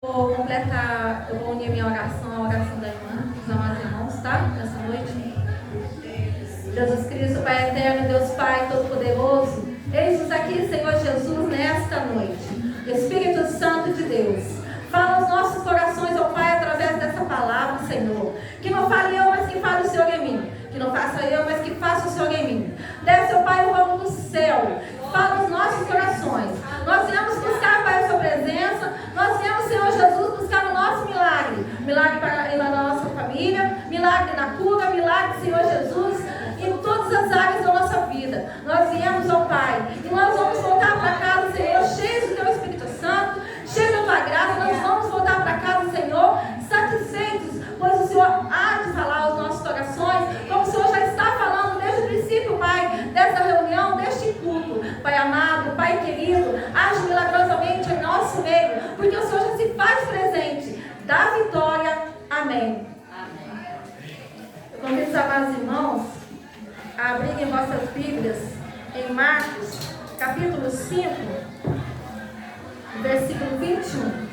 Vou completar, eu vou unir minha oração à oração da irmã, dos amados irmãos, tá? Nessa noite. Jesus Cristo, Pai eterno, Deus Pai Todo-Poderoso, eis-nos aqui, Senhor Jesus, nesta noite. Espírito Santo de Deus, fala aos nossos corações, ó Pai, através dessa palavra, Senhor. Que não fale eu, mas que fale o Senhor em mim. Que não faça eu, mas que faça o Senhor em mim. Desce, ó Pai, o ramo do céu. Fala aos nossos corações. Nós viemos buscar, Pai, a sua presença. Nós viemos, Senhor Jesus, buscar o nosso milagre. Milagre na nossa família, milagre na cura, milagre, Senhor Jesus, em todas as áreas da nossa vida. Nós viemos, ó Pai, e nós vamos voltar para casa, Senhor, cheios do Teu Espírito Santo, cheios da Tua graça. Nós vamos voltar para casa, Senhor, satisfeitos, pois o Senhor há de falar aos nossos corações, como o Senhor já está falando desde o princípio, Pai, dessa reunião, deste culto. Pai amado, Pai querido, age milagrosamente em nosso meio, porque o Senhor já se faz presente. Dá vitória. Amém. Eu convido os amados irmãos a abrirem vossas Bíblias em Marcos, capítulo 5, versículo 21.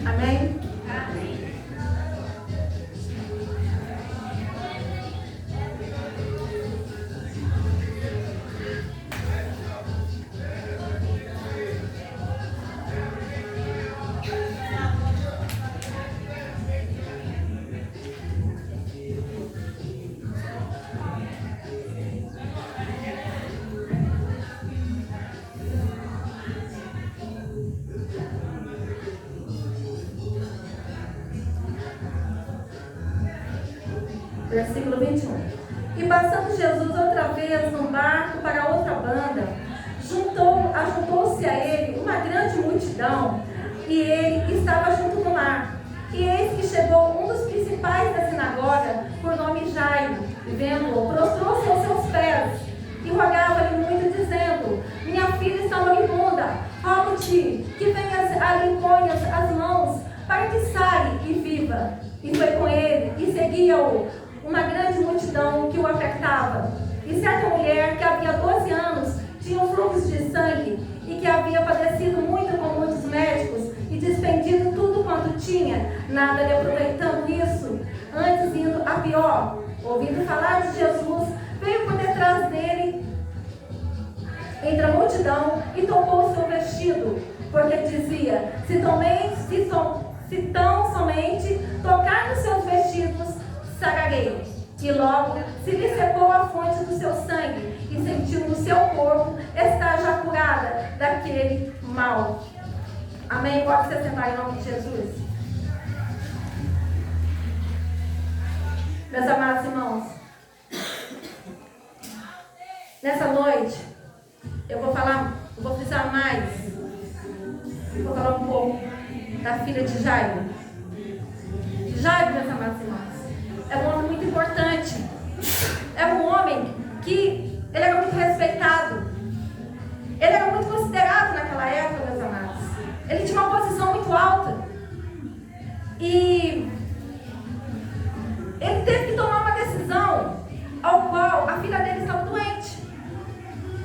Amém? Versículo 21. E passando Jesus outra vez no barco para outra banda, ajuntou-se a ele uma grande multidão, e ele estava junto do mar. E eis que chegou um dos principais da sinagoga, por nome Jairo, e vendo-o, prostrou-se aos seus pés, e rogava-lhe muito, dizendo: minha filha está moribunda, rogo-te que venhas ali e ponhas as mãos, para que saia e viva. E foi com ele, e seguia-o uma grande multidão que o apertava. E certa mulher, que havia 12 anos, tinha um fluxo de sangue, e que havia padecido muito com muitos médicos, e despendido tudo quanto tinha, nada lhe aproveitando isso, antes indo a pior, ouvindo falar de Jesus, veio por detrás dele, entre a multidão, e tocou o seu vestido, porque dizia: se tão somente tocar nos seus vestidos, sararei. E logo se lhe secou a fonte do seu sangue, e sentiu no seu corpo estar já curada daquele mal. Amém? Pode se sentar em nome de Jesus. Meus amados irmãos, nessa noite eu vou frisar mais, vou falar um pouco da filha de Jairo. Jairo, meus amados irmãos, é um homem muito importante. É um homem que ele era muito respeitado. Ele era muito considerado naquela época, meus amados. Ele tinha uma posição muito alta. E ele teve que tomar uma decisão ao qual a filha dele estava doente.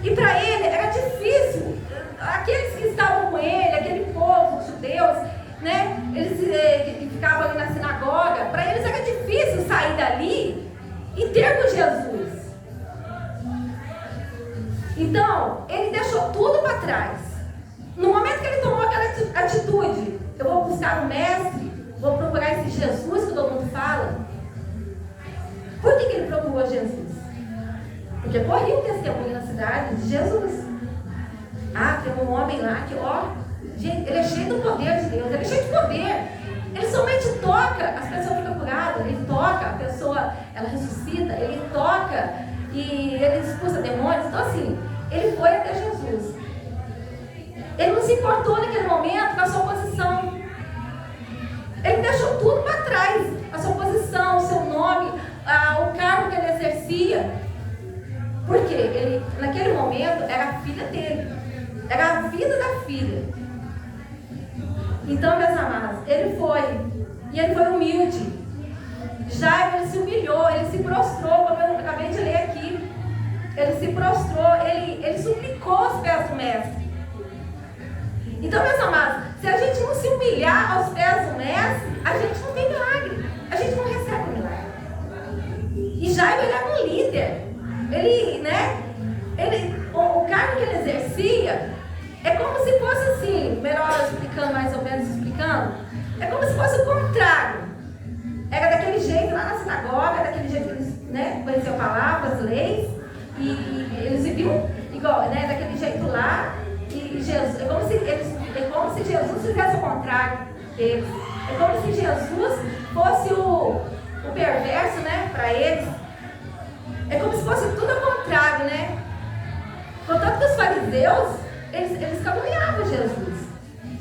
E para ele era difícil. Aqueles que estavam com ele, aquele povo, os judeus, né? Eles ficavam ali na sinagoga. Para eles era difícil sair dali e ter com Jesus. Então, ele deixou tudo para trás. No momento que ele tomou aquela atitude: eu vou buscar o mestre, vou procurar esse Jesus que todo mundo fala. Por que ele procurou Jesus? Porque corria um testemunho na cidade de Jesus. Ah, tem um homem lá que, ó, gente, ele é cheio do poder de Deus, ele é cheio de poder. Ele somente toca, as pessoas ficam curadas. Ele toca, a pessoa, ela ressuscita. Ele toca e ele expulsa demônios. Então assim, ele foi até Jesus. Ele não se importou naquele momento com a sua posição. Ele deixou tudo para trás. A sua posição, o seu nome, o cargo que ele exercia. Porque ele, naquele momento, era a filha dele. Era a vida da filha. Então, meus amados, ele foi. E ele foi humilde. Jairo, ele se humilhou, ele se prostrou, como eu acabei de ler aqui. Ele se prostrou, ele suplicou os pés do mestre. Então, meus amados, se a gente não se humilhar aos pés do mestre, a gente não tem milagre. A gente não recebe o milagre. E Jairo, ele era um líder. O cargo que ele exercia é como se fosse assim, melhor explicando, mais ou menos explicando, é como se fosse o contrário. Era daquele jeito lá na sinagoga, daquele jeito que eles conheciam palavras, leis, e eles viviam igual, daquele jeito lá, e Jesus, é como se Jesus fizesse o contrário deles. É como se Jesus fosse o perverso, para eles. É como se fosse tudo ao contrário, Contanto que os fariseus, eles caluniavam Jesus.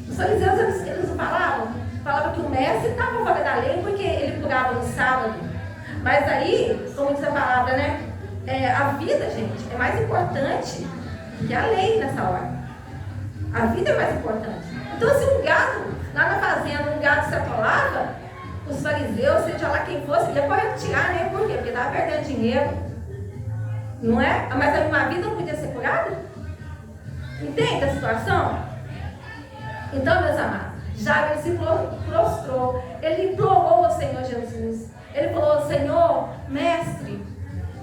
Os fariseus, eles falavam que o mestre estava fora da lei porque ele curava no sábado. Mas aí, como diz a palavra, a vida, gente, é mais importante que a lei nessa hora. A vida é mais importante. Então, se um gato, lá na fazenda, um gato se atolava, os fariseus, seja lá quem fosse, ia correndo tirar, Por quê? Porque estava perdendo dinheiro. Não é? Mas uma vida não podia ser curada? Entende a situação? Então, meus amados, Jairo se prostrou, ele implorou ao Senhor Jesus. Ele falou: Senhor, mestre,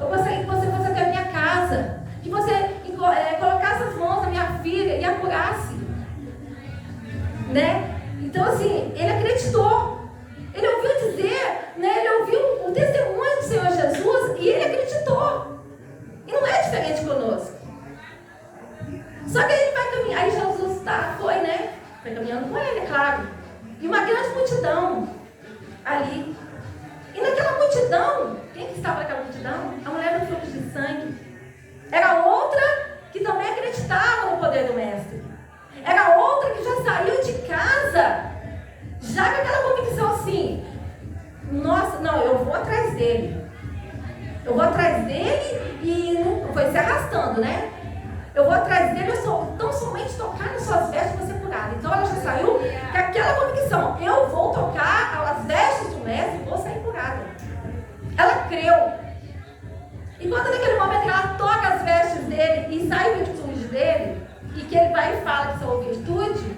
eu gostaria que você fosse até a minha casa, que você colocasse as mãos na minha filha e a curasse. Então, assim, ele acreditou. Ele ouviu dizer, ele ouviu o testemunho do Senhor Jesus e ele acreditou. E não é diferente conosco. Só que ele vai caminhar. Aí Jesus foi caminhando com ele, é claro. E uma grande multidão ali. E naquela multidão, quem que estava naquela multidão? A mulher do fluxo de sangue. Era outra que também acreditava no poder do mestre. Era outra que já saiu de casa, já com aquela convicção assim: nossa, não, eu vou atrás dele. Eu vou atrás dele e não foi se arrastando, Eu vou atrás dele, tão somente tocar nas suas vestes para ser curada. Então ela já saiu com aquela convicção: eu vou tocar as vestes do mestre e vou sair curada. Ela creu. E quando naquele momento ela toca as vestes dele e sai virtude dele, e que ele vai e fala que são virtude,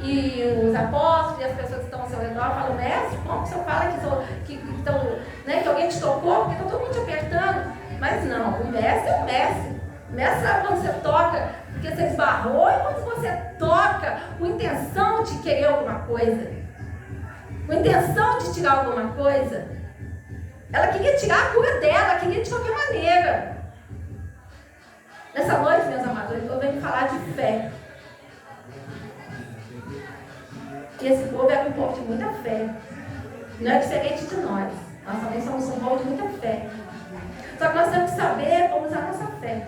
e os apóstolos e as pessoas que estão ao seu redor falam: mestre, como que o senhor fala que alguém te tocou? Porque está todo mundo te apertando. Mas não, o mestre é o mestre. O mestre sabe quando você toca, porque você esbarrou, e quando você toca com intenção de querer alguma coisa, com intenção de tirar alguma coisa. Ela queria tirar a cura dela, ela queria de qualquer maneira. Nessa noite, meus amados, eu venho falar de fé. E esse povo é um povo de muita fé. Não é diferente de nós. Nós também somos um povo de muita fé. Só que nós temos que saber como usar a nossa fé.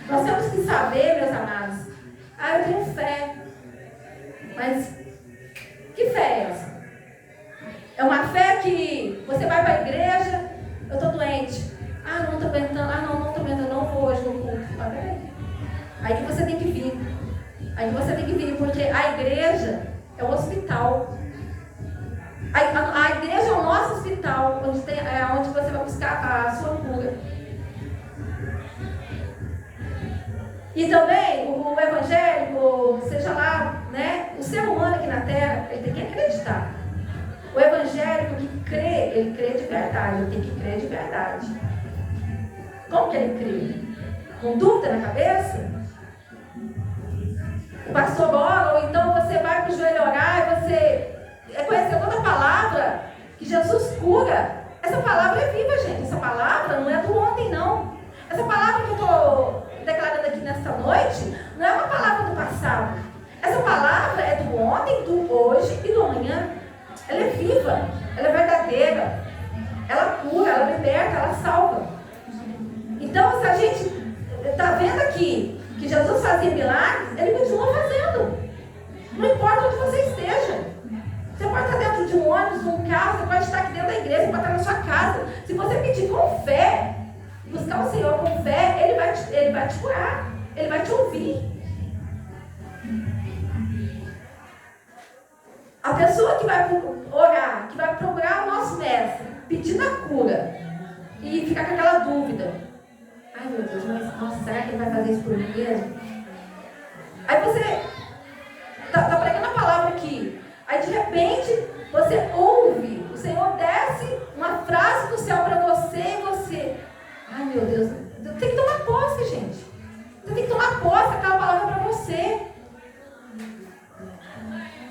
Nós temos que saber, meus amados, eu tenho fé. Mas que fé é essa? É uma fé que você vai para a igreja: eu estou doente. Não estou aguentando. Não estou aguentando, não vou hoje no culto. Aí que você tem que vir. Aí que você tem que vir, porque a igreja é o hospital. A igreja é o nosso hospital, onde você vai buscar a sua cura. E também o evangélico, seja lá, o ser humano aqui na terra, ele tem que acreditar. O evangélico que crê, ele crê de verdade, ele tem que crer de verdade. Como que ele crê? Com dúvida na cabeça? O pastor ora, ou então você vai para o joelho orar e você conhecer toda a palavra que Jesus cura. Essa palavra é viva, gente. Essa palavra não é do ontem, não. Essa palavra que eu estou declarando aqui nesta noite não é uma palavra do passado. Essa palavra é do ontem, do hoje e do amanhã. Ela é viva, ela é verdadeira, ela cura, ela liberta, ela salva. Então, se a gente está vendo aqui que Jesus fazia milagres, ele continua fazendo. Não importa onde você esteja. Você pode estar dentro de um ônibus, de um carro, você pode estar aqui dentro da igreja, você pode estar na sua casa. Se você pedir com fé, buscar o Senhor com fé, Ele vai te curar, Ele vai te ouvir. A pessoa que vai orar, que vai procurar o nosso mestre, pedindo a cura, e ficar com aquela dúvida: ai meu Deus, mas nossa, será que ele vai fazer isso por mim mesmo? Aí você está pregando a palavra aqui, aí de repente você ouve, o Senhor desce uma frase do céu para você e você: ai meu Deus, tem que tomar posse, gente. Você tem que tomar posse daquela palavra para você.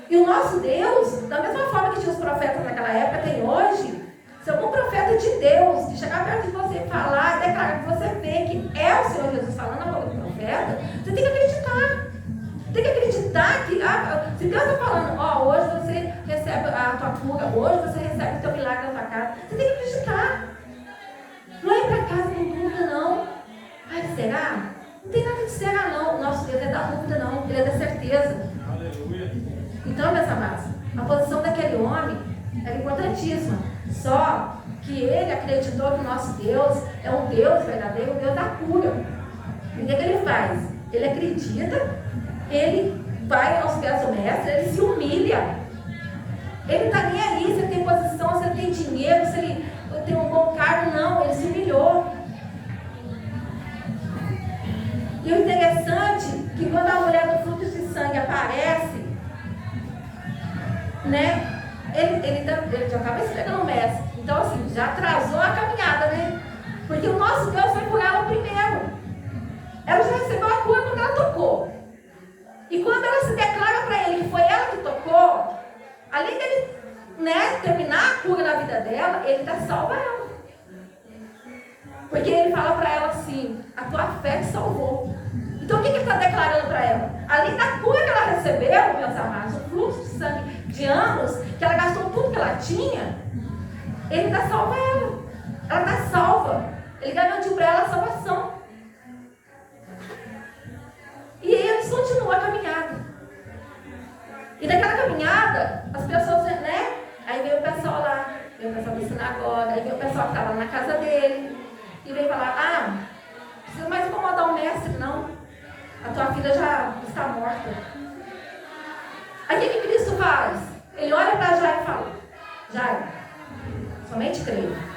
E o nosso Deus, da mesma forma que tinha os profetas naquela época, tem hoje, se algum profeta de Deus que chegar perto de você e falar, declarar que você vê que é o Senhor Jesus falando na boca do profeta, você tem que acreditar. Tem que acreditar que, se Deus está falando, hoje você recebe a tua cura, hoje você recebe o teu milagre na tua casa, você tem que acreditar. Não é ir para casa com dúvida, não. Ai, será? Não tem nada de será, não. O nosso Deus é da dúvida, não. Ele é da certeza. Aleluia. Então, meus amados, a posição daquele homem era importantíssima. Só que ele acreditou que o nosso Deus é um Deus verdadeiro, um Deus da cura. E o que ele faz? Ele acredita, ele vai aos pés do mestre, ele se humilha. Ele não está nem ali se ele tem posição, se ele tem dinheiro, se ele tem um bom cargo, não. Ele se humilhou. E o interessante é que quando a mulher do fluxo de sangue aparece, né, ele já estava esperando o mestre. Então, assim, já atrasou a caminhada, né? Porque o nosso Deus foi por ela primeiro. Ela já recebeu a cura quando ela tocou. E quando ela se declara para ele que foi ela que tocou, além dele, né, terminar a cura na vida dela, ele ainda salva ela. Porque ele fala para ela assim: a tua fé te salvou. Então o que ele está declarando para ela? Além da cura que ela recebeu, meus amados, o fluxo de sangue de anos, que ela gastou tudo que ela tinha, ele ainda salva ela. Ela está salva. Ele garantiu para ela a salvação. E eles continuam a caminhada. E naquela caminhada, as pessoas, né? Aí veio o pessoal lá, veio o pessoal da sinagoga, aí veio o pessoal que estava na casa dele, e veio falar: não precisa mais incomodar o mestre, não. A tua filha já está morta. Aí o que Cristo faz? Ele olha para Jairo e fala: Jairo, somente creia.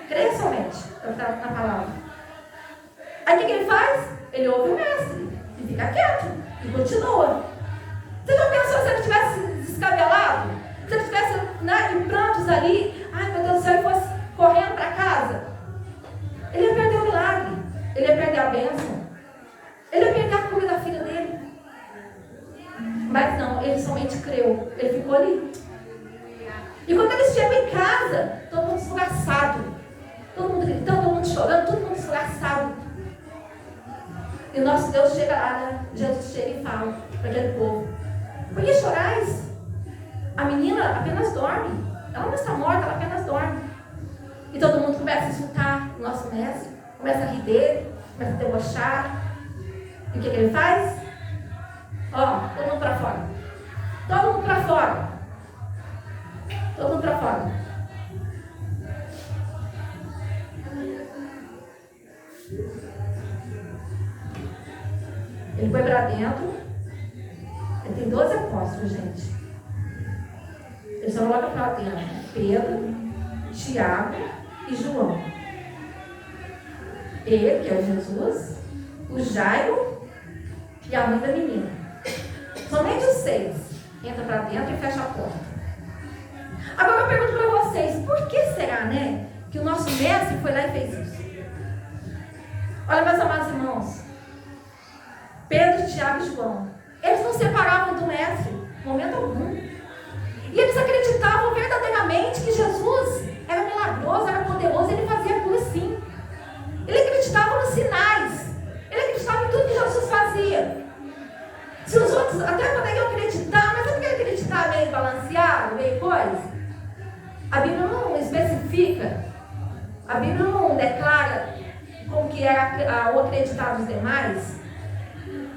Creia somente, é o que está na palavra. Aí o que ele faz? Ele ouve o mestre e fica quieto e continua. Você já pensou se ele tivesse descabelado? Se ele tivesse, né, em prantos ali, ai meu Deus do céu, e fosse correndo para casa? Ele ia perder o milagre, ele ia perder a bênção, ele ia perder a cura da filha dele. Mas não, ele somente creu, ele ficou ali. E quando eles chegam em casa, todo mundo esfogaçado, todo mundo gritando, todo mundo chorando, todo mundo esfogaçado. E o nosso Deus chega lá, né? Jesus chega e fala para aquele povo: por que chorais? A menina apenas dorme. Ela não está morta, ela apenas dorme. E todo mundo começa a insultar o nosso mestre, começa a rir dele, começa a debochar. E o que ele faz? Todo mundo para fora. Todo mundo para fora. Todo mundo para fora. Ele foi para dentro. Ele tem 12 apóstolos, gente. Ele só coloca para dentro Pedro, Tiago e João. Ele, que é Jesus, o Jairo e a mãe da menina. Somente os 6 entram para dentro e fecham a porta. Agora eu pergunto para vocês: por que será, né, que o nosso mestre foi lá e fez isso? Olha, meus amados irmãos, Pedro, Tiago e João, eles não separavam do mestre, em momento algum. E eles acreditavam verdadeiramente que Jesus era milagroso, era poderoso, ele fazia cura sim. Ele acreditava nos sinais, ele acreditava em tudo que Jesus fazia. Se os outros até poderiam acreditar, mas sabe que acreditar meio balanceado, meio coisa? A Bíblia não especifica, a Bíblia não declara como que era o acreditar dos demais,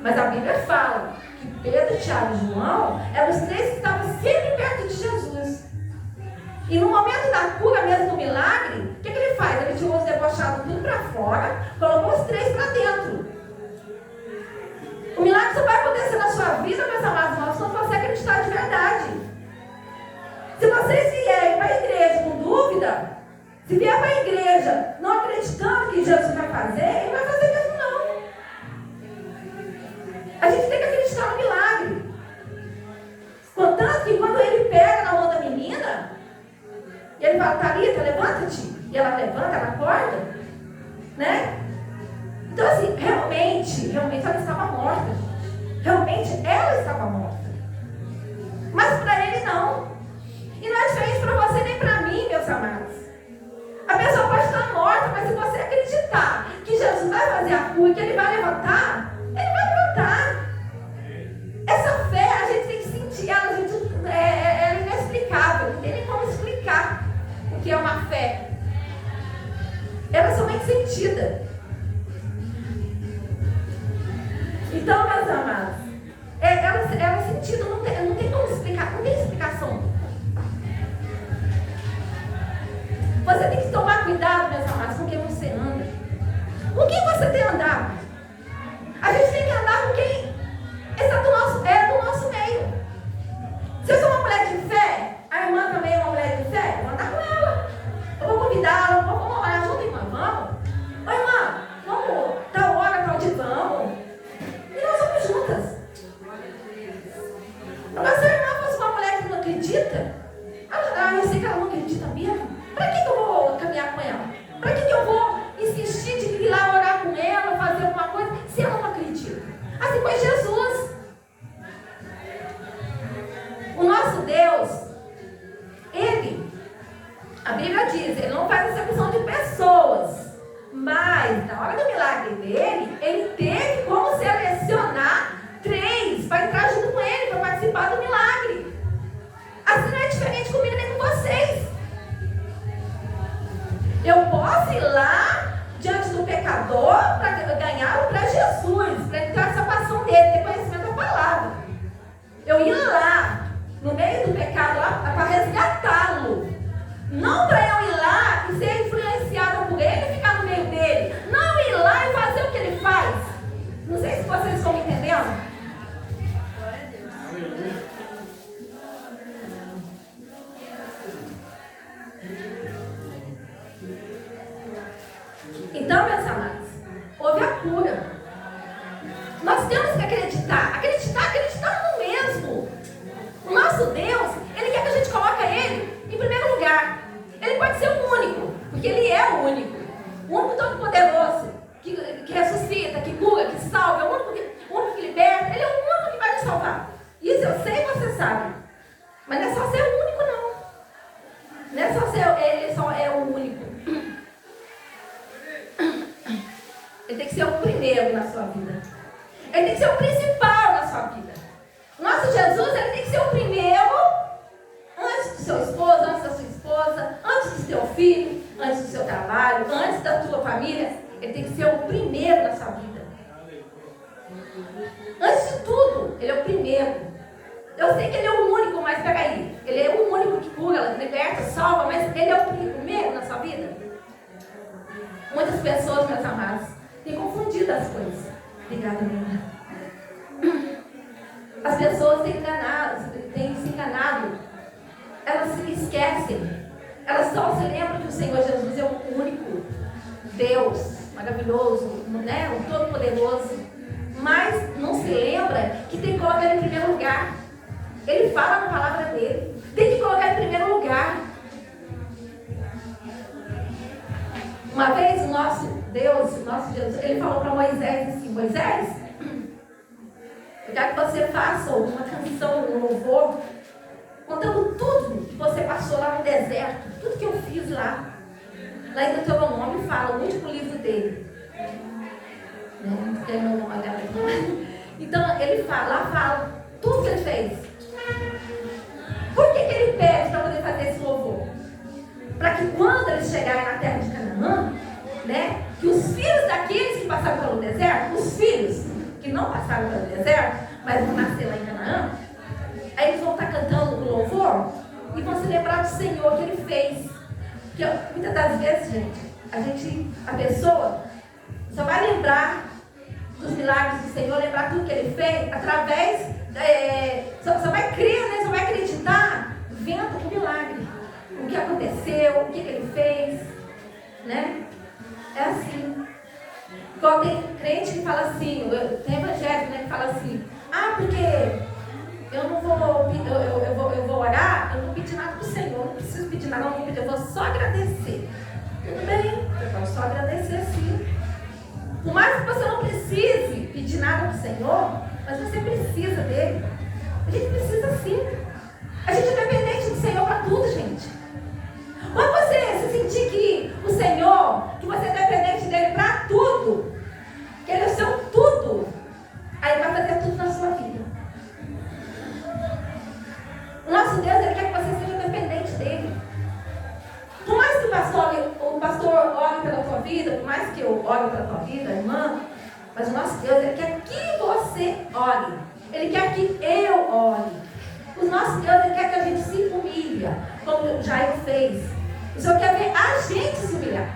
mas a Bíblia fala que Pedro, Tiago e João eram os três que estavam sempre perto de Jesus. E no momento da cura mesmo do milagre, o que ele faz? Ele tirou os debochados tudo para fora, colocou os três para dentro. O milagre só vai acontecer na sua vida, meus amados irmãos, quando você acreditar de verdade. Se vocês vierem para a igreja com dúvida, se vier para a igreja não acreditando que Jesus vai fazer, ele vai fazer mesmo não. A gente tem que acreditar no milagre. Contanto que quando ele pega na mão da menina, e ele fala, Thalita, levanta-te. E ela levanta, ela acorda. Né? Então assim, realmente ela estava morta. Realmente ela estava morta. Mas para ele não. E não é diferente para você nem para mim, meus amados. A pessoa pode estar morta, mas se você acreditar que Jesus vai fazer a cura, que ele vai levantar, ele vai levantar. Essa fé, a gente tem que sentir ela, é inexplicável, não tem nem como explicar o que é uma fé. Ela é somente sentida. Então, meus amados, ela é sentida, não tem como explicar, não tem explicação. Você tem que tomar cuidado, meus amados, com quem você anda. Com quem você tem andado? A gente tem que andar com quem é do nosso meio. Se eu sou uma mulher de fé, a irmã também é uma mulher de fé, eu vou andar com ela. Eu vou convidá-la, vamos orar junto, irmã, vamos? Ô irmã, vamos, tal hora, tal dia, vamos. E nós vamos juntas. Agora, se a irmã fosse uma mulher que não acredita, eu sei que ela não acredita mesmo. Para que eu vou caminhar com ela? Para que eu vou insistir de ir lá orar com ela, fazer alguma coisa, se ela não acredita? Assim foi Jesus. O nosso Deus, a Bíblia diz, ele não faz acepção de pessoas, mas na hora do milagre dele, ele teve como selecionar 3 para entrar junto com ele, para participar do milagre. Assim não é diferente comigo nem com vocês. Eu posso ir lá diante do pecador para ganhá-lo para Jesus, para ele ter a salvação dele, ter conhecimento da palavra. Eu ir lá, no meio do pecado, lá para resgatá-lo. Não para eu ir lá e ser influenciada por ele e ficar no meio dele. Não ir lá e fazer o que ele faz. Não sei se vocês estão me entendendo. Então, meus amados, houve a cura. Nós temos que acreditar no mesmo. O nosso Deus, ele quer que a gente coloque ele em primeiro lugar. Ele pode ser o único, porque ele é o único. O único todo-poderoso, que ressuscita, que cura, que salva, é o único que liberta. Ele é o único que vai te salvar. Isso eu sei e você sabe. Mas não é só ser o único, não. Não é só ser, ele só é o único. Ele tem que ser o primeiro na sua vida. Ele tem que ser o principal na sua vida. O nosso Jesus, ele tem que ser o primeiro antes do seu esposo, antes da sua esposa, antes do seu filho, antes do seu trabalho, antes da tua família. Ele tem que ser o primeiro na sua vida. Antes de tudo, ele é o primeiro. Eu sei que ele é o único, mas peraí. Ele é o único que cura, liberta, salva, mas ele é o primeiro na sua vida. Muitas pessoas, meus amados, têm confundido as coisas. Obrigada, minha irmã. As pessoas têm se enganado. Elas se esquecem. Elas só se lembram que o Senhor Jesus é o único Deus maravilhoso, né? O Todo-Poderoso. Mas não se lembra que tem que colocar ele em primeiro lugar. Ele fala na palavra dele. Tem que colocar em primeiro lugar. Uma vez o nosso Deus, o nosso Jesus, ele falou para Moisés assim: Moisés, eu quero que você faça uma canção, um louvor, contando tudo que você passou lá no deserto, tudo que eu fiz lá. Lá em Deuteronômio fala, o último livro dele. Não tem meu nome agora. Então ele fala tudo que ele fez. Por que ele pede para poder fazer esse louvor? eles chegarem na terra de Canaã, né? Que os filhos daqueles que passaram pelo deserto, os filhos que não passaram pelo deserto, mas vão nascer lá em Canaã, aí eles vão estar cantando o louvor e vão se lembrar do Senhor que Ele fez. Porque muitas das vezes, gente, a pessoa só vai lembrar dos milagres do Senhor, lembrar tudo que Ele fez através, só vai crer, né? Só vai acreditar vendo o milagre, o que aconteceu, o que Ele fez, né? É assim. Igual tem crente que fala assim, tem evangélico, né, que fala assim, porque eu não vou, eu vou orar, eu não pedi nada para o Senhor, não preciso pedir nada, eu vou só agradecer. Tudo bem, eu posso só agradecer sim. Por mais que você não precise pedir nada para o Senhor, mas você precisa dele. A gente precisa sim. A gente é dependente do Senhor para tudo, gente. Quando você se sentir que o Senhor, que você é dependente dele para tudo, que Ele é o seu tudo, aí Ele vai fazer tudo na sua vida. O nosso Deus, Ele quer que você seja dependente dele. Por mais que o pastor ore pela tua vida, por mais que eu ore pela tua vida, irmã, mas o nosso Deus, Ele quer que você ore. Ele quer que eu ore. O nosso Deus, Ele quer que a gente se humilhe, como o Jair fez. O Senhor quer ver a gente se humilhar.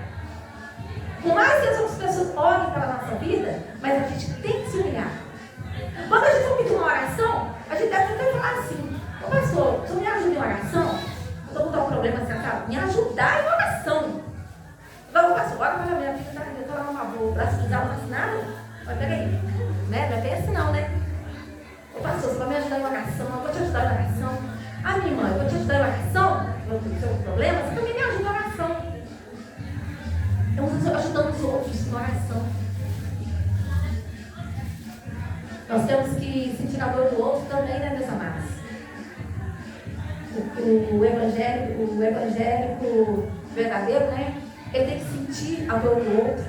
Por mais que as outras pessoas orem pela nossa vida, mas a gente tem que se humilhar. Quando a gente for pedir uma oração, a gente deve até falar assim: ô pastor, você me ajuda em oração? Eu estou com um problema sentado. Me ajudar em oração. Vamos, pastor, ora para a minha vida, eu estou lá numa boa, braço cruzado, não faço nada. Mas peraí, né? Não é bem assim não, né? Ô pastor, você vai me ajudar em oração? Eu vou te ajudar em oração. Minha irmã, eu vou te ajudar em oração? O seu problema, você também me ajuda em oração. Então, ajudando os outros em oração. Nós temos que sentir a dor do outro também, né, meus amados? O evangélico verdadeiro, né? Ele tem que sentir a dor do outro.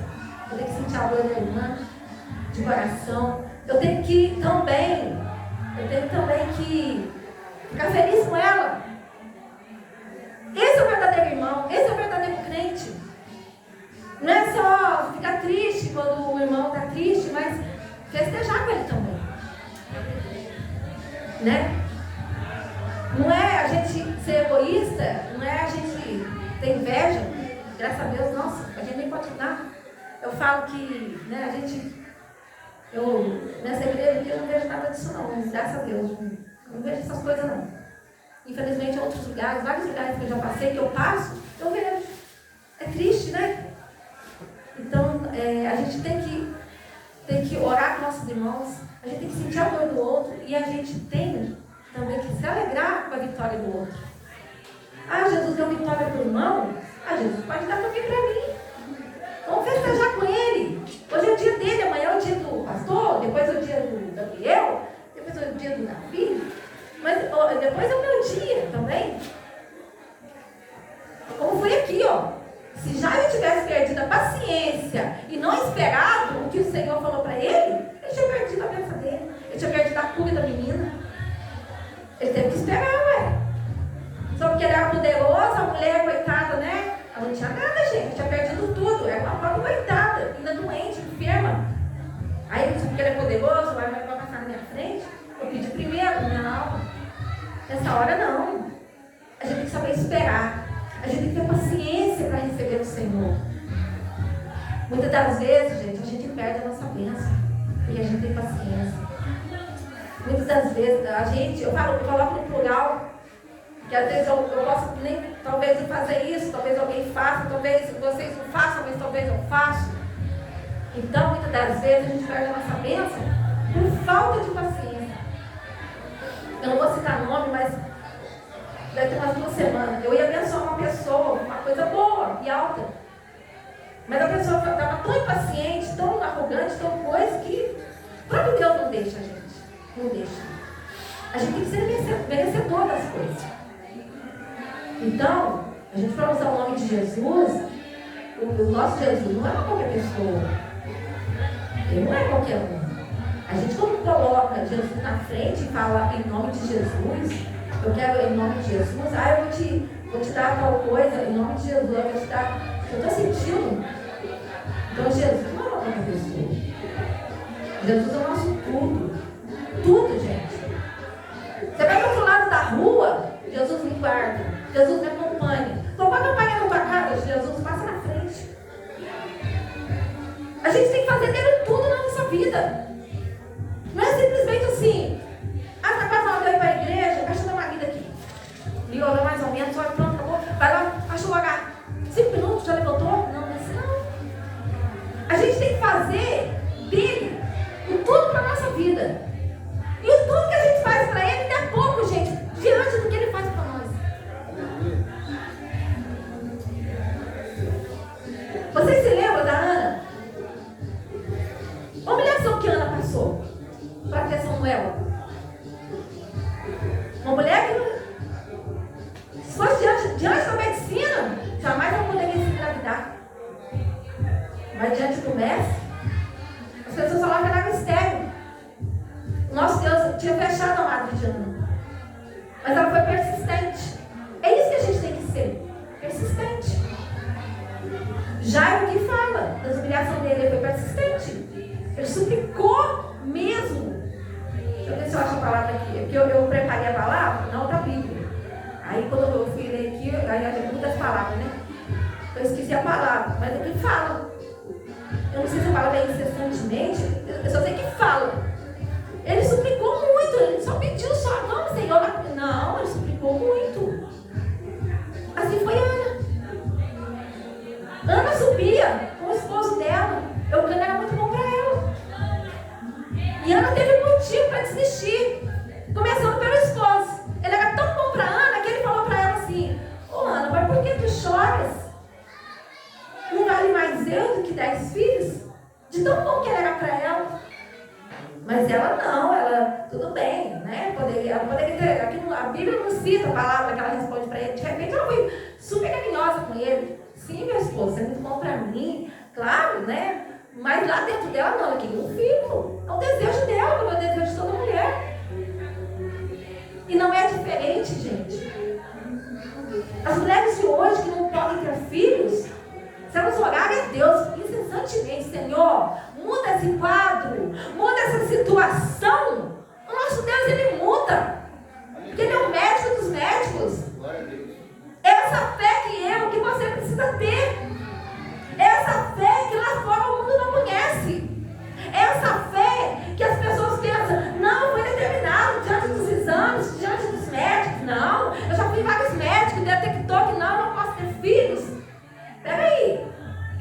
Eu tenho que sentir a dor da irmã, de coração. Eu tenho também que ficar feliz com ela. Esse é o verdadeiro irmão, esse é o verdadeiro crente. Não é só ficar triste quando o irmão está triste, mas festejar com ele também. Né? Não é a gente ser egoísta, não é a gente ter inveja. Graças a Deus, nossa, a gente nem pode dar. Eu falo que, né, nessa igreja aqui eu não vejo nada disso não, graças a Deus. Eu não vejo essas coisas não. Infelizmente, em outros lugares, vários lugares que eu já passei, que eu passo, eu vejo. É triste, né? Então, a gente tem que orar com nossos irmãos, a gente tem que sentir a dor do outro e a gente tem também que se alegrar com a vitória do outro. Jesus deu vitória para o irmão? Jesus pode dar também para mim. Vamos festejar com ele. Hoje é o dia dele, amanhã é o dia do pastor, depois é o dia do Gabriel, depois é o dia do Davi. Mas depois é o meu dia também. Como foi aqui, Se já eu tivesse perdido a paciência e não esperado o que o Senhor falou para ele tinha perdido a bênção dele. Ele tinha perdido a cura da menina. Ele teve que esperar, Só porque ele era poderoso, a mulher, coitada, né? Ela não tinha nada, gente. Tinha perdido tudo. Era uma pobre coitada, ainda doente, enferma. Aí ele disse que ele é poderoso, vai passar na minha frente. Eu pedi primeiro, minha alma. Nessa hora não. A gente tem que saber esperar. A gente tem que ter paciência para receber o Senhor. Muitas das vezes, gente, a gente perde a nossa bênção. E a gente tem paciência. Muitas das vezes, eu coloco no plural. Que às vezes eu posso nem, talvez eu fazer isso, talvez alguém faça, talvez vocês não façam, mas talvez eu faça. Então, muitas das vezes a gente perde a nossa bênção por falta de paciência. Eu não vou citar nome, mas deve ter umas 2 semanas. Eu ia abençoar uma pessoa, uma coisa boa e alta. Mas a pessoa estava tão impaciente, tão arrogante, tão coisa, que o próprio Deus não deixa a gente. Não deixa. A gente tem que ser merecedor das coisas. Então, a gente para usar o nome de Jesus, o nosso Jesus não é qualquer pessoa. Ele não é qualquer um. A gente quando coloca Jesus na frente e fala em nome de Jesus, eu quero em nome de Jesus, eu vou te dar tal coisa, em nome de Jesus, eu vou te dar. Eu estou sentindo. Então Jesus não é uma pessoa. Jesus é o nosso tudo. Tudo, gente. Você vai para o outro lado da rua, Jesus me guarda. Jesus me acompanha. Então vai acompanhar na tua casa, Jesus passa na frente. A gente tem que fazer dele tudo na nossa vida. Não é simplesmente assim. Ah, está quase na hora de ir para a igreja, deixa eu dar uma vida aqui. E orou mais ou menos, olha, pronto, acabou. Vai lá, acha o lugar. 5 minutos, já levantou? Não, não é assim não. A gente tem que fazer dele o tudo para a nossa vida. E o tudo que a gente faz para ele é pouco, gente, diante do que ele faz para nós. Vocês se lembram da Ana? A humilhação que Ana passou para ter Samuel. Uma mulher que, se fosse diante da medicina, jamais ela poderia se engravidar. Mas diante do mestre, as pessoas falavam que ela era estéril. O nosso Deus tinha fechado a madre de Ana. Mas ela foi persistente. É isso que a gente tem que ser. Persistente. Jairo que fala das humilhações dele, ele foi persistente. Ele suplicou mesmo. Deixa eu ver se eu acho a palavra aqui. Porque eu preparei a palavra na outra Bíblia. Aí quando eu fui ler aqui, aí eu muitas palavras, né? Eu esqueci a palavra, mas ele fala. Eu não sei se a palavra é incessantemente, eu só sei que fala. Ele suplicou muito, ele só pediu só, não, Senhor. Não, ele suplicou muito. Assim foi Ana. Ana subia com o esposo dela. Eucana era muito bom para ela. E Ana teve motivo para desistir. Começando pelo esposo. Ele era tão bom para Ana que ele falou para ela assim: ô Ana, mas por que tu choras? Não vale mais eu do que 10 filhos? De tão bom que ele era para ela. Mas ela não, ela, tudo bem, né? Ela poderia ter, aqui a Bíblia não cita a palavra que ela responde para ele. De repente ela foi super carinhosa com ele. Sim, meu esposo, você é muito bom para mim, claro, né? Mas lá dentro dela não, ela queria um filho. É o desejo dela, como é o desejo de toda mulher. E não é diferente, gente. As mulheres de hoje que não podem ter filhos, se elas orarem a Deus incessantemente, Senhor, muda esse quadro, muda essa situação. O nosso Deus, Ele muda. Porque Ele é o médico dos médicos. Essa fé que você precisa ter. Essa fé que lá fora o mundo não conhece. Essa fé que as pessoas pensam, não, foi determinado diante dos exames, diante dos médicos. Não, eu já fui vários médicos, detectou que não posso ter filhos. Peraí,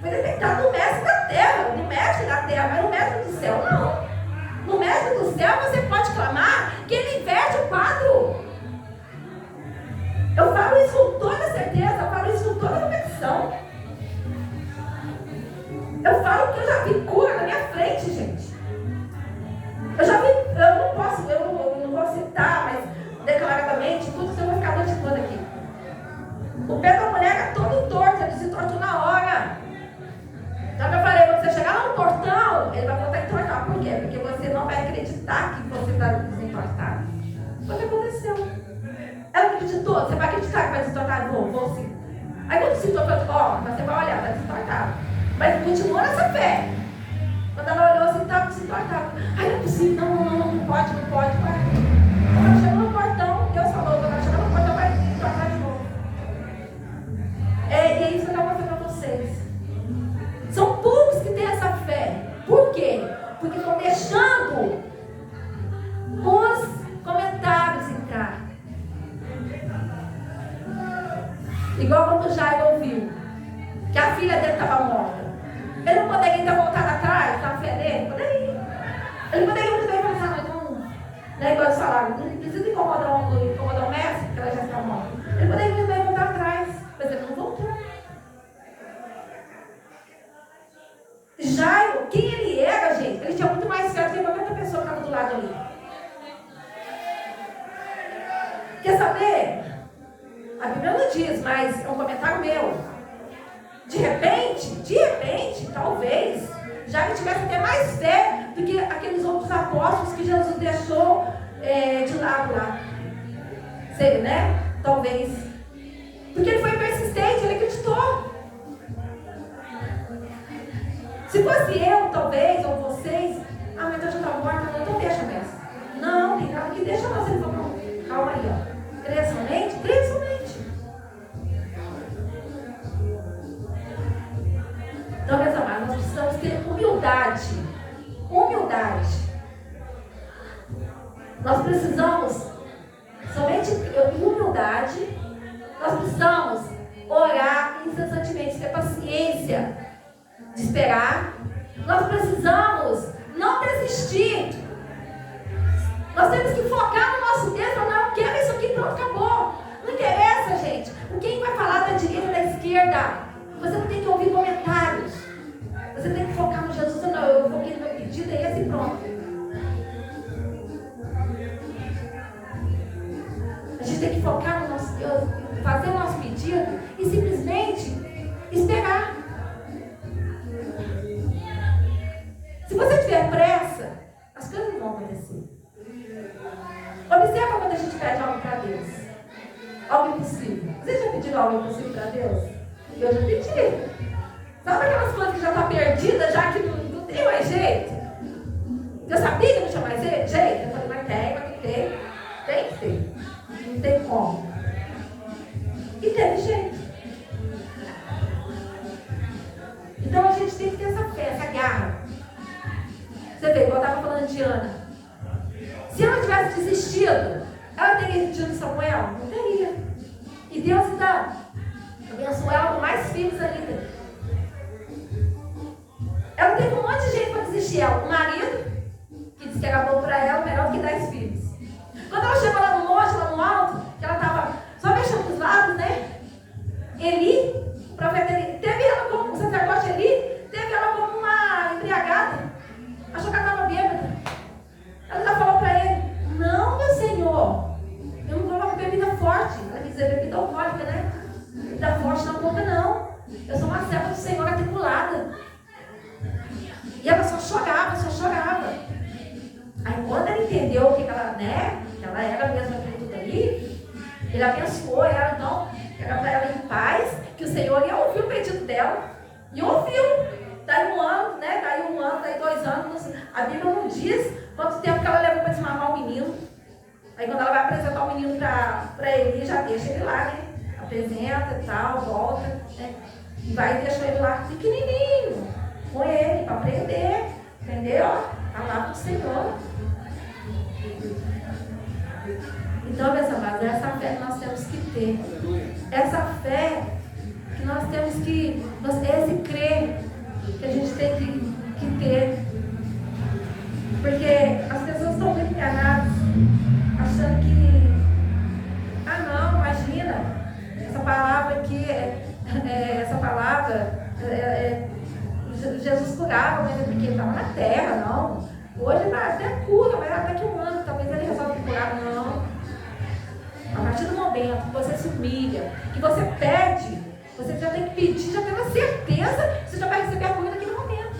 foi detectado no mestre da terra, no mestre da terra, mas no mestre do céu não. No mestre do céu você pode clamar que ele inverte o quadro. Eu falo isso com toda certeza, eu falo isso com toda convicção. Eu falo que eu já vi cura na minha frente, gente. Eu já vi, eu não vou citar, mas declaradamente, tudo que eu vou ficar notificando aqui. O pé da mulher era todo torto, ele se tortou na hora. Então eu falei, quando você chegar lá no portão, ele vai voltar a entortar. Por quê? Porque você não vai acreditar que você está desentortado. Foi o que aconteceu. Ela acreditou, você vai acreditar que vai desentortar? Vou sim. Aí quando se tortou, você vai olhar, vai desentortar. Mas continua nessa fé. Quando ela olhou assim, estava desentortado. Ai, não é possível, não pode. Quando ela chegou no portão, Deus falou, quando ela chegou no portão, vai desentortar de novo. E é isso que eu vou fazer para vocês. São poucos que têm essa fé. Por quê? Porque estão deixando os comentários entrar. Igual quando Jairo ouviu que a filha dele estava morta. Ele não poderia ter voltado atrás, na fé dele? Poderia. Ele poderia muito bem pensar, não é igual eles falaram, não precisa incomodar o mestre, porque ela já está morta. Ele poderia muito bem voltar atrás, mas ele não voltou. Jairo, quem ele era, gente? Ele tinha muito mais fé do que qualquer outra pessoa que estava do lado ali. Quer saber? A Bíblia não diz, mas é um comentário meu. De repente, talvez, Jairo tivesse até mais fé do que aqueles outros apóstolos que Jesus deixou de lado lá. Sei, né? Talvez. Porque ele foi persistente, ele acreditou. Se fosse eu, talvez, ou vocês, mas então já está morta, então deixa mesmo. Não, tem nada que deixa nós. Ele falou, calma aí, ó. Crê somente? Crê somente. Então, meus amados, nós precisamos ter humildade. Humildade. Nós precisamos somente humildade. Nós precisamos orar incessantemente, ter paciência de esperar. Nós precisamos não desistir. Nós temos que focar no nosso Deus. Não, eu quero isso aqui, pronto, acabou. Não interessa, gente. Quem vai falar da direita ou da esquerda? Você não tem que ouvir comentários. Você tem que focar no Jesus. Não, eu foquei no meu pedido, é esse e pronto. A gente tem que focar no nosso Deus, fazer o nosso pedido e simplesmente esperar. Se você tiver pressa, as coisas não vão acontecer. Observa quando a gente pede algo para Deus. Algo impossível. Você já pediu algo impossível para Deus? Eu já pedi. Sabe aquelas coisas que já estão perdidas, já que não tem mais jeito? Eu sabia que não tinha mais jeito? Eu falei, mas tem. Tem que ter. Não tem como. E teve jeito. Então a gente tem que ter essa fé, essa garra. Você vê, igual eu estava falando de Ana. Se ela tivesse desistido, ela teria desistido de Samuel? Não teria. E Deus ainda abençoou ela com mais filhos ainda. Ela teve um monte de gente para desistir. O marido, que disse que era bom para ela, melhor do que 10 filhos. Quando ela chegou lá no monte, lá no alto, que ela estava só mexendo com os lábios, né? Eli, o profeta Eli, teve ela como, o sacerdote Eli, teve ela como uma embriagada. Achou que ela estava bêbada. Ela já falou para ele, não, meu senhor, eu não coloco bebida forte. Ela quis dizer bebida alcoólica, né? Bebida forte na boca, não. Eu sou uma serva do Senhor atribulada. E ela só chorava. Aí quando ele entendeu que ela, né, que ela era mesmo aquilo tudo ali, ele abençoou ela, então, era para ela em paz, que o Senhor ia ouvir o pedido dela. E ouviu. Daí 1 ano, né? Daí 2 anos. A Bíblia não diz quanto tempo que ela levou para desmamar o menino. Aí quando ela vai apresentar o menino para ele, já deixa ele lá, né? Apresenta e tal, volta, né? E vai e deixa ele lá pequenininho, com ele, para aprender. Entendeu? A palavra do Senhor. Então, meus amados, essa fé que nós temos que ter. Essa fé que nós temos que, esse crer que a gente tem que ter. Porque as pessoas estão muito enganadas, achando que, não, imagina, essa palavra aqui, Jesus curava, mas é porque ele estava na terra, não. Hoje ele até cura, mas daqui a 1 ano, talvez ele resolve curar, não. A partir do momento que você se humilha, que você pede, você já tem que pedir, já tem uma certeza que você já vai receber a cura naquele momento.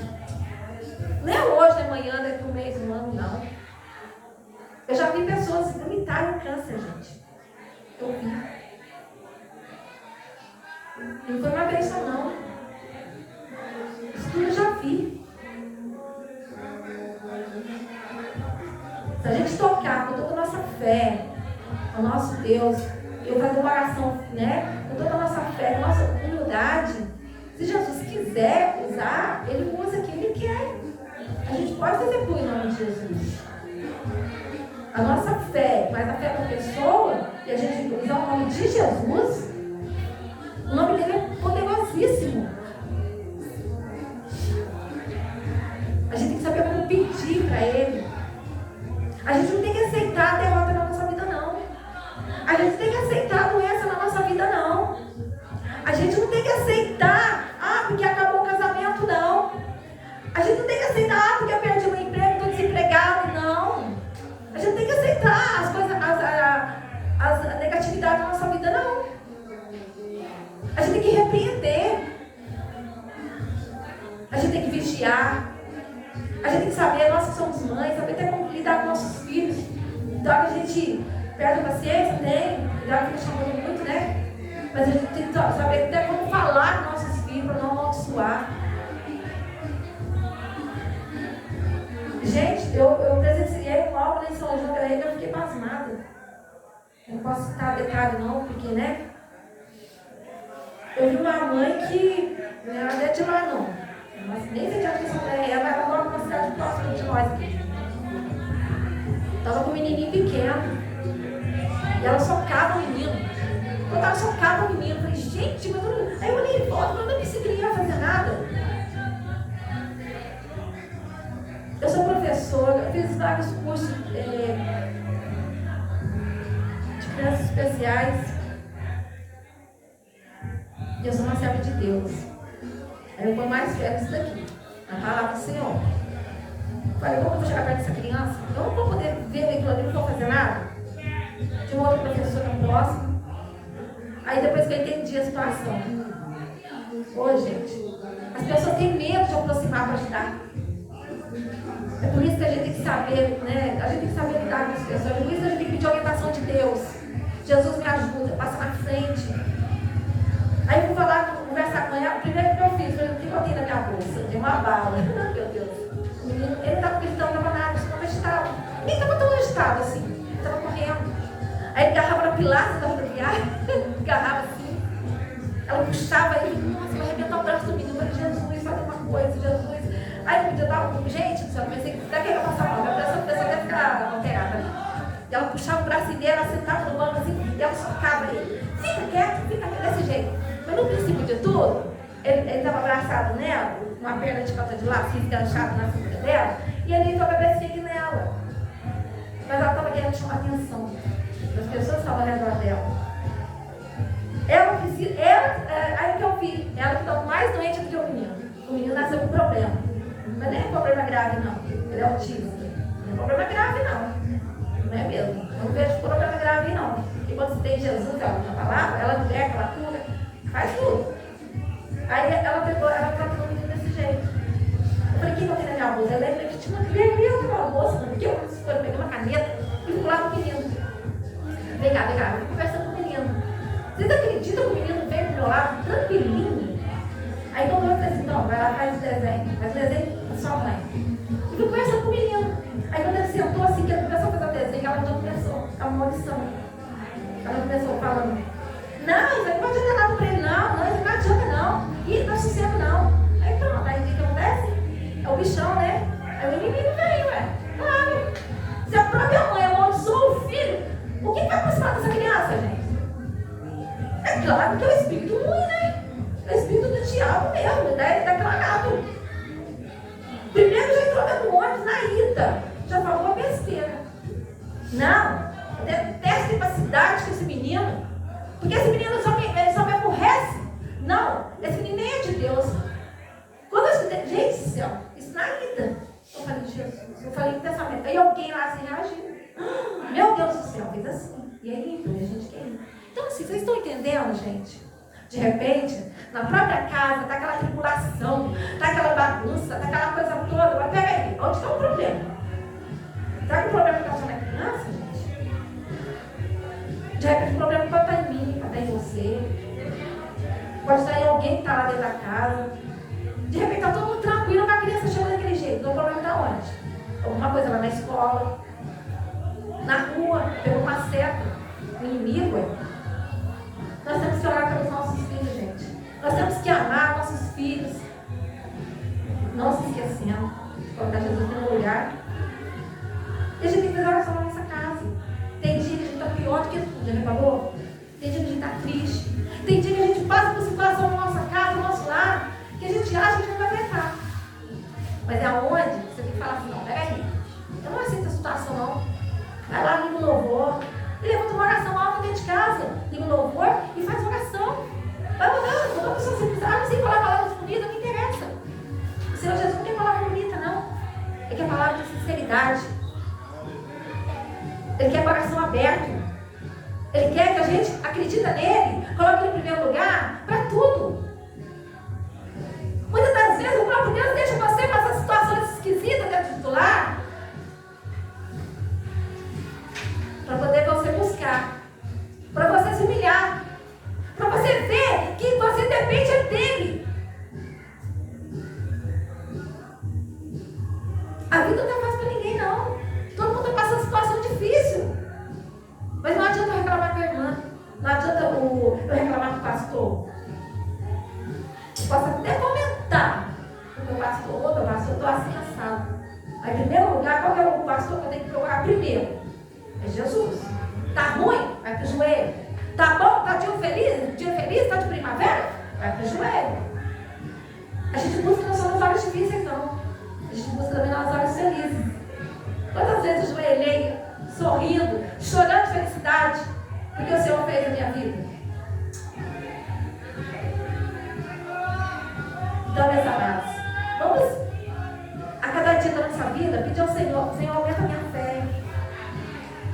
Não é hoje, não é amanhã, daqui a 1 mês, 1 ano, não. Eu já vi pessoas vomitarem o câncer, gente. Eu vi. Não foi uma vez só, não. Isso tudo eu já vi. Se a gente tocar com toda a nossa fé, ao nosso Deus, eu fazer uma oração, né? Com toda a nossa fé, com a nossa humildade, se Jesus quiser usar, ele usa quem ele quer. A gente pode fazer por em nome de Jesus. A nossa fé, mas a fé da pessoa, e a gente usar o nome de Jesus, o nome dele é poderosíssimo. A gente tem que saber como pedir para ele. A gente não tem que aceitar a derrota na nossa vida, não. A gente tem que aceitar a doença na nossa vida, não. A gente não tem que aceitar, porque acabou o casamento, não. A gente não tem que aceitar, porque eu perdi meu emprego, estou desempregado, não. A gente tem que aceitar as coisas, a negatividade da nossa vida, não. A gente tem que repreender. A gente tem que vigiar. A gente tem que saber, nós que somos mães, saber até como lidar com nossos filhos. Então a gente perde a paciência, tem, cuidado que chamando muito, né? Mas a gente tem que saber até como falar com nossos filhos para não amaldiçoar. Gente, eu presenciei um algo em São João da Rede, eu fiquei pasmada. Eu não posso citar detalhe não, porque, né? Eu vi uma mãe que não era nem de lá não. Mas nem sei de onde essa mulher era, ela mora numa cidade próxima de nós aqui. Estava com um menininho pequeno. E ela socava o menino. Quando ela socava o menino, eu falei, gente, mas eu... Aí eu olhei em volta, mas eu pensei que ele não ia fazer nada. Eu sou professora, eu fiz vários cursos de crianças especiais. E eu sou uma serva de Deus. Aí eu vou mais velho isso daqui. A palavra do Senhor. Eu falei, como eu vou chegar perto dessa criança? Eu não vou poder ver aquilo ali, não vou fazer nada. Tinha uma outra professora próxima. Aí depois que eu entendi a situação. Ô, gente, as pessoas têm medo de aproximar para ajudar. É por isso que a gente tem que saber, né? A gente tem que saber lidar com as pessoas. É por isso que a gente tem que pedir a orientação de Deus. Jesus me ajuda, passa na frente. Aí eu fui falar, conversar com ela. Primeiro que eu fiz, falei, o que eu tenho na minha bolsa? Tem uma bala. Meu Deus. O menino, ele estava gritando, não estava nada, estava agitado. Nem estava tão agitado assim. Ele estava correndo. Aí ele agarrava na pilastra da rodoviária, agarrava assim. Ela puxava ele, nossa, vai arrebentar o braço do menino. Eu falei, Jesus, faz uma coisa, Jesus. Aí eu podia dar gente do céu, pensei que daqui ia passar mal, a pessoa ia ficar alterada. E ela puxava o braço dele, ela sentava no banco assim, e ela socava ele. Fica quieto, desse jeito. Mas no princípio de tudo, ele estava abraçado nela, uma perna de calça de laço, enganchada na cintura dela, e ele entrou a bebezinha nela. Mas ela estava querendo chamar a atenção das pessoas que estavam ao redor dela. Ela precisa, aí que eu vi, ela que estava mais doente do que o menino. O menino nasceu com problema. Mas nem é problema grave, não. Ele é autista. Não é problema grave, não. Não é mesmo. Eu não vejo problema grave, não. Porque quando você tem Jesus, na palavra, ela liberta, ela cura, faz tudo. Aí ela pegou, ela tratou o menino desse jeito. Eu falei, o que eu tenho na minha bolsa? Eu lembro que tinha uma criança na minha bolsa, porque eu peguei uma caneta e fui lá no menino. Vem cá, eu fui conversando com o menino. Vocês acreditam que o menino veio pro meu lado tranquilinho? Aí quando eu falei assim, não, vai lá, faz o desenho da sua mãe. E fui conversando com o menino. Aí quando ele sentou assim, que ele começou a fazer o desenho, ela já começou a uma audição. Ela começou falando, não, isso aí não adianta nada pra ele, não, isso não adianta não. Ih, não dá sossego não. Aí pronto, aí o que acontece? É o bichão, né? Aí o menino veio, claro. Se a própria mãe amaldiçoou o filho, o que vai aproximar dessa criança, gente? É claro que é o espírito ruim, né? É o espírito do diabo mesmo, declarado. Primeiro já entrou dentro do ônibus na ida, já falou uma besteira. Não, eu detesto ir para a cidade com esse menino, porque esse menino só me aborrece. Não, esse menino nem é de Deus. Quando eu escutei, gente do céu, isso na ida, eu falei, Jesus, eu falei em pensamento. Aí alguém lá assim reagiu. Meu Deus do céu, fez assim. E aí, a gente quer ir. Então, assim, vocês estão entendendo, gente? De repente, na própria casa, tá aquela tribulação, tá aquela bagunça, tá aquela coisa toda. Mas peraí, onde está o problema? Tá com o problema que está na criança, gente? De repente, o problema pode estar em mim, pode estar em você. Pode estar em alguém que está lá dentro da casa. De repente, está todo mundo tranquilo, mas a criança chega daquele jeito. Então, o problema está onde? Alguma coisa lá na escola, na rua, pegou uma seta, um inimigo. Nós temos que orar pelos nossos filhos, gente. Nós temos que amar nossos filhos. Não se esquecendo de colocar Jesus em primeiro lugar. E a gente tem que fazer oração na nossa casa. Tem dia que a gente está pior do que tudo, já reparou? Tem dia que a gente está triste. Tem dia que a gente passa por situação na nossa casa, no nosso lar, que a gente acha que a gente vai aguentar. Mas é aonde você tem que falar assim, não, peraí. Eu não aceito essa situação, não. Vai lá, liga o louvor. E levanta uma oração alta dentro de casa. Liga o louvor e faz oração. Vai mudando. Quando a pessoa se precisar, não sei falar palavras bonitas, não interessa. O Senhor Jesus não tem palavra bonita, não. Ele quer palavra de sinceridade. Ele quer coração aberto. Ele quer que a gente acredita nele, coloque ele em primeiro lugar para tudo. Muitas das vezes o próprio Deus deixa você passar situações esquisitas dentro do lar para poder você buscar, para você se humilhar, para você pastor. Eu posso até comentar com o meu pastor, estou assim assado. Aí, em primeiro lugar, qual é o pastor que eu tenho que procurar primeiro? É Jesus. Tá ruim? Vai pro joelho. Tá bom? Tá dia feliz? Tá de primavera? Vai pro joelho. A gente busca não só nas horas difíceis, não. A gente busca também nas horas felizes. Quantas vezes eu joelhei, sorrindo, chorando de felicidade, porque o Senhor fez a minha vida? Então, meus amados, vamos a cada dia da nossa vida pedir ao Senhor: Senhor, aumenta a minha fé.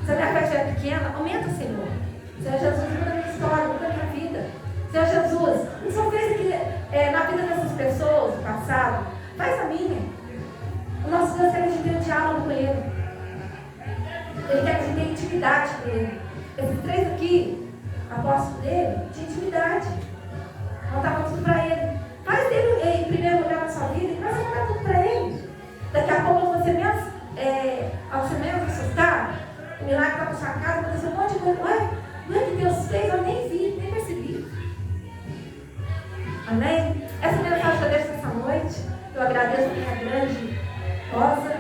Se a minha fé estiver pequena, aumenta, Senhor. Senhor Jesus, muda a minha história, muda a minha vida. Senhor Jesus, o Senhor fez aqui na vida dessas pessoas do passado, faz a minha. O nosso Deus quer que a gente tenha um diálogo com Ele. Ele quer que a gente tenha intimidade com Ele. Esses três aqui, apóstolos dele, tinham intimidade. Contavam tudo para Ele. Faz dele em primeiro lugar na sua vida e vai contar tudo para Ele. Daqui a pouco você menos, ao você menos assustar, o milagre está na sua casa, aconteceu um monte de coisa. Não é que Deus fez, eu nem vi, nem percebi. Amém? Essa mensagem que eu deixo essa noite, eu agradeço a minha grande Rosa.